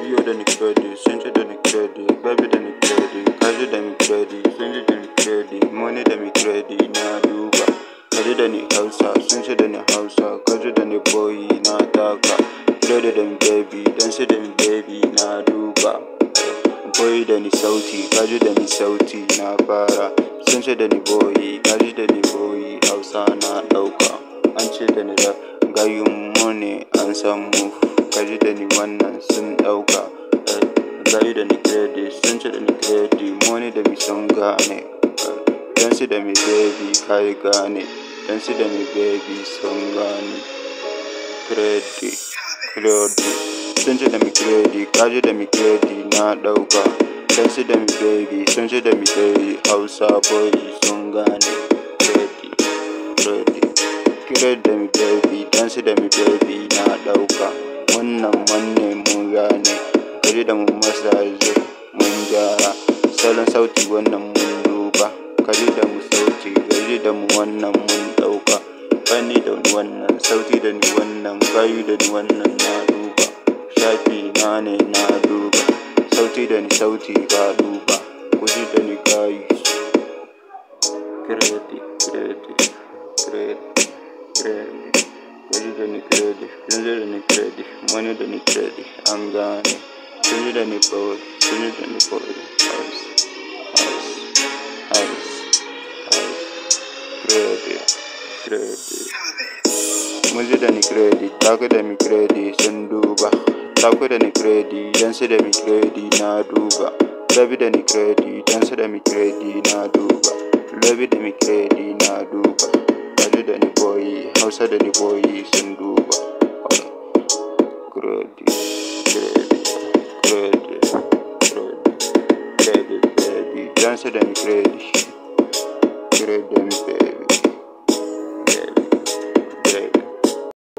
Yo da ni ready, Sinja da ni ready, baby da ni ready, kaji da ni ready, Sinja da ni ready, money da ni ready, na duba. Kaji da ni Hausa, Sinja da ni Hausa, kaji da ni boy na taka. Ready da ni baby, dance da ni baby, na duba. Boy da ni sauti, kaji da ni sauti, na fara. Sinja da ni boy, kaji da ni boy, Hausa na ɗauka. An ce da ni da gayun money an samu. Kaji da ni wannan sun ɗauka. Gayu da ni credit, sun ce da ni credit, money da mi sun gane. Dance da mi baby, kai gane. Dance da mi baby sun gane. Credit, sun ce da mi credit, kaji da mi credit na ɗauka. Dance da mi baby, sun ce da mi baby, Hausa boy sun gane. Credit da mi baby, dance da mi baby na ɗauka. Wannan manne mun gane, kaji da mu masaje mun gyara. Salon sauti wannan mun duba, kaji da mu sauti, kaji da mu wannan mun ɗauka. Bani da wannan, sauti da ni wannan, gayu da ni wannan na duba. Shafi na ne na duba, sauti da ni sauti ka duba, kuji da ni gayu. Credit, kaji da ni credit, kunji da ni credit, money da ni credit, an gane. Kunji da ni boy, kunji da ni boy, house, credit. Munji da ni credit, taku da mi credit, sun duba. Taku da ni credit, dance da mi credit, na duba. Baby da ni credit, dance da mi credit, na duba. Baby da mi credit, na duba. Kaji da ni boy, Hausa da ni boy, sun duba. Credit, baby. Dance da mi credit, da mi baby.